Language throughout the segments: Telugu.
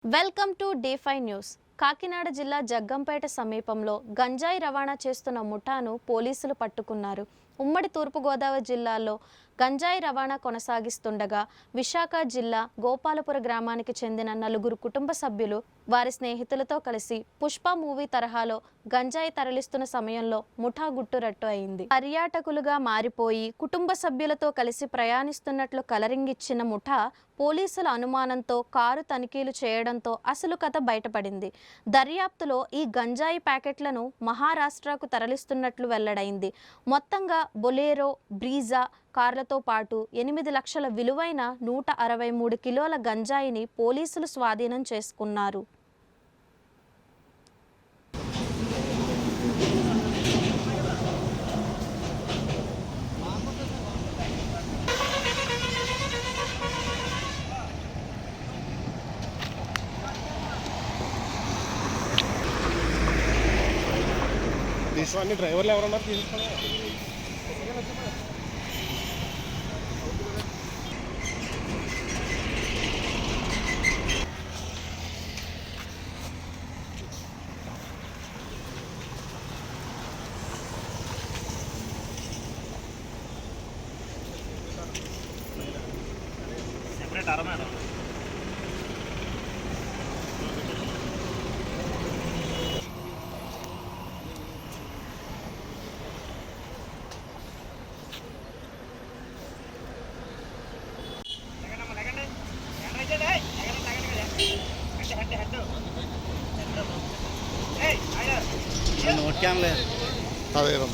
వెల్కమ్ టు డే5 న్యూస్. కాకినాడ జిల్లా జగ్గంపేట సమీపంలో గంజాయి రవాణా చేస్తున్న ముఠాను పోలీసులు పట్టుకున్నారు. ఉమ్మడి తూర్పుగోదావరి జిల్లాలో గంజాయి రవాణా కొనసాగిస్తుండగా విశాఖ జిల్లా గోపాలపుర గ్రామానికి చెందిన నలుగురు కుటుంబ సభ్యులు వారి స్నేహితులతో కలిసి పుష్ప మూవీ తరహాలో గంజాయి తరలిస్తున్న సమయంలో ముఠా గుట్టురట్టు అయింది. పర్యాటకులుగా మారిపోయి కుటుంబ సభ్యులతో కలిసి ప్రయాణిస్తున్నట్లు కలరింగ్ ఇచ్చిన ముఠా పోలీసుల అనుమానంతో కారు తనిఖీలు చేయడంతో అసలు కథ బయటపడింది. దర్యాప్తులో ఈ గంజాయి ప్యాకెట్లను మహారాష్ట్రకు తరలిస్తున్నట్లు వెల్లడైంది. మొత్తంగా బొలేరో, బ్రీజా కార్లతో పాటు 8 లక్షల విలువైన 163 కిలోల గంజాయిని పోలీసులు స్వాధీనం చేసుకున్నారు. తీసుకుని డ్రైవర్లు ఎవరన్నారు తీసుకుని సెపరేట్ అర మేడం. నోట్ క్యాన్ లేదు అదే ఇది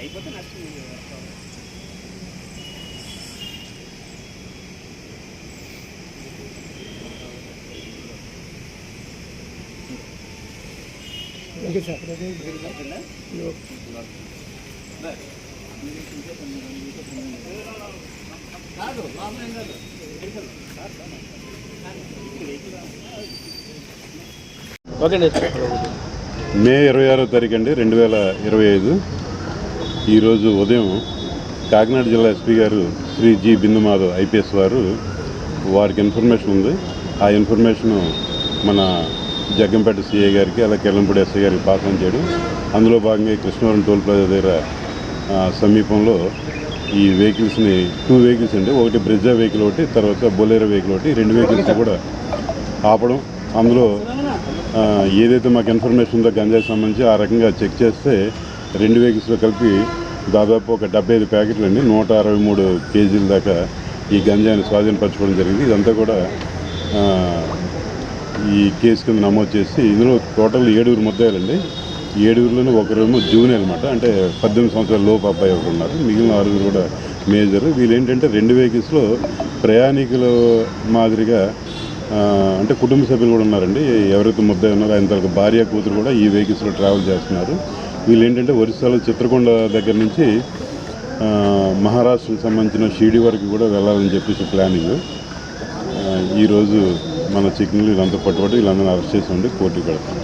అయిపోతే నష్టం. మే 26వ తారీఖు అండి 2025 ఈరోజు ఉదయం కాకినాడ జిల్లా ఎస్పీ గారు శ్రీ జి బిందుమాధవ్ ఐపీఎస్ వారికి ఇన్ఫర్మేషన్ ఉంది. ఆ ఇన్ఫర్మేషన్ మన జగ్గంపేట సిఐ గారికి అలాగే కెల్లంపూడి ఎస్ఐ గారికి పాస్ ఆన్ చేయడం. అందులో భాగంగా కృష్ణవరం టోల్ ప్లాజా దగ్గర సమీపంలో ఈ వెహికల్స్ని 2 వెహికల్స్ అండి, ఒకటి బ్రిడ్జా వెహికల్ ఒకటి, తర్వాత బొలేరో వెహికల్ ఒకటి, 2 వెహికల్స్ కూడా ఆపడం. అందులో ఏదైతే మాకు ఇన్ఫర్మేషన్ ఉందో గంజాయి సంబంధించి ఆ రకంగా చెక్ చేస్తే 2 వెహికల్స్లో కలిపి దాదాపు ఒక 75 ప్యాకెట్లు అండి 163 కేజీల దాకా ఈ గంజాయిని స్వాధీనపరచుకోవడం జరిగింది. ఇదంతా కూడా ఈ కేసు కింద నమోదు చేసి ఇందులో టోటల్ 7 ముద్దాయిలండి. 7లోనే ఒకరేమో జూనియర్ అనమాట, అంటే 18 సంవత్సరాల లోపు అబ్బాయి ఒకరు ఉన్నారు. మిగిలిన 6 కూడా మేజర్. వీళ్ళు ఏంటంటే 2 వెహికల్స్లో ప్రయాణికుల మాదిరిగా అంటే కుటుంబ సభ్యులు కూడా ఉన్నారండి. ఎవరైతే ముద్దాయి ఉన్నారో ఆయన తనకు భార్య కూతురు కూడా ఈ వెహికల్స్లో ట్రావెల్ చేస్తున్నారు. వీళ్ళు ఏంటంటే ఒరిస్సాలో చిత్రకొండ దగ్గర నుంచి మహారాష్ట్రకు సంబంధించిన షిరిడి వరకు కూడా వెళ్ళాలని చెప్పేసి ప్లానింగ్. ఈరోజు మన చికెన్లు వీళ్ళంతా పట్టుబడి వీళ్ళందరూ అరెస్ట్ చేసి ఉండి కోర్టుకు పెడతాం.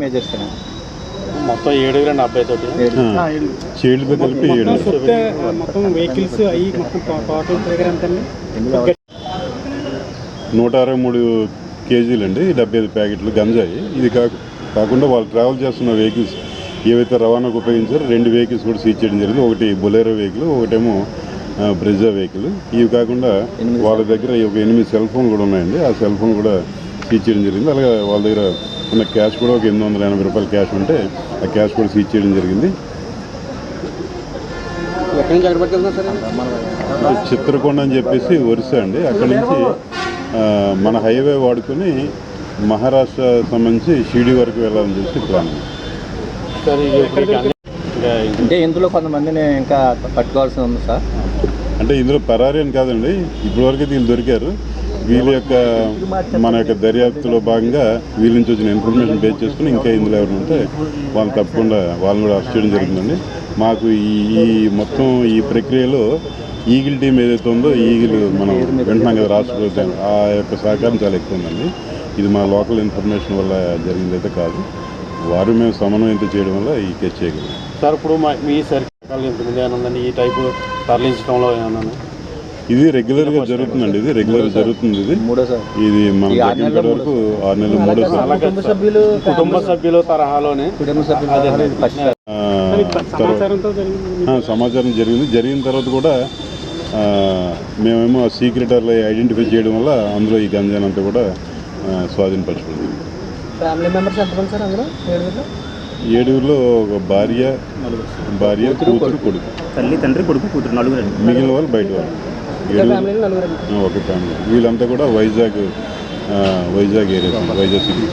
మేజర్స్ మొత్తం 7 అబ్బాయితోటి చైల్డ్తో కలిపి 7. మొత్తం వెహికల్స్ అవి మొత్తం టోటల్ ఫిగర్ ఎంత అండి? 163 కేజీలండి, 75 ప్యాకెట్లు గంజాయి. ఇది కాకుండా వాళ్ళు ట్రావెల్ చేస్తున్న వెహికల్స్ ఏవైతే రవాణాకు ఉపయోగించారో 2 వెహికల్స్ కూడా సీజ్ చేయడం జరిగింది. ఒకటి బొలేరో వెహికల్, ఒకటేమో బ్రెజా వెహికల్. ఇవి కాకుండా వాళ్ళ దగ్గర ఒక 8 సెల్ ఫోన్లు కూడా ఉన్నాయండి. ఆ సెల్ ఫోన్ కూడా సీజ్ చేయడం జరిగింది. అలాగే వాళ్ళ దగ్గర ఉన్న క్యాష్ కూడా ఒక 880 రూపాయల క్యాష్ ఉంటే ఆ క్యాష్ కూడా సీజ్ చేయడం జరిగింది. చిత్రకొండ అని చెప్పేసి ఒరిస్సా అండి. అక్కడి నుంచి మన హైవే వాడుకొని మహారాష్ట్ర సంబంధించి షిరిడి వరకు వెళ్ళాలని చెప్పి ప్లాన్. అంటే ఇందులో కొంతమందిని ఇంకా పట్టుకోవాల్సి ఉంది సార్. అంటే ఇందులో పరారీ అని కాదండి, ఇప్పటివరకు వీళ్ళు దొరికారు. వీళ్ళ యొక్క మన యొక్క దర్యాప్తులో భాగంగా వీళ్ళ నుంచి వచ్చిన ఇన్ఫర్మేషన్ బేస్ చేసుకుని ఇంకా ఇందులో ఎవరు ఉంటే వాళ్ళు తప్పకుండా వాళ్ళని కూడా అరెస్ట్ చేయడం జరుగుతుందండి. మాకు ఈ మొత్తం ఈ ప్రక్రియలో ఈగిల్ టీం ఏదైతే ఉందో, ఈగిల్ మనం వింటున్నాం కదా రాష్ట్ర ప్రభుత్వం, ఆ యొక్క సహకారం చాలా ఎక్కువ ఉందండి. ఇది మా లోకల్ ఇన్ఫర్మేషన్ వల్ల జరిగిందైతే కాదు, వారు మేము సమన్వయంతో చేయడం వల్ల ఈ కేసు చేయగలం. సార్ ఇప్పుడు మీ సర్కిల్ ఎంతమంది ఏమైనా ఉందండి ఈ టైపు తరలించడంలో ఏమన్నా? ఇది రెగ్యులర్గా జరుగుతుందండి. ఇది రెగ్యులర్గా జరుగుతుంది. ఇది మన జగ్గంపేట వరకు 6 నెలలు 3వ సారి. కుటుంబ సభ్యులు తరహాలోనే సమాచారం జరిగిన తర్వాత కూడా మేమేమో సీక్రెటర్లు ఐడెంటిఫై చేయడం వల్ల అందులో ఈ గంజానంతా కూడా స్వాధీనపరచుకుంది. ఫ్యామిలీ మెంబర్స్ ఎంతమంది సార్ అందులో? 7 ఒక భార్య, కూతురు, కొడుకు. తల్లి, తండ్రి, కొడుకు, కూతురు, 4. మిగిలిన వాళ్ళు బయట వాళ్ళు 7 ఒక ఫ్యామిలీ. వీళ్ళంతా కూడా వైజాగ్ ఏరియా, వైజాగ్ సిటీ.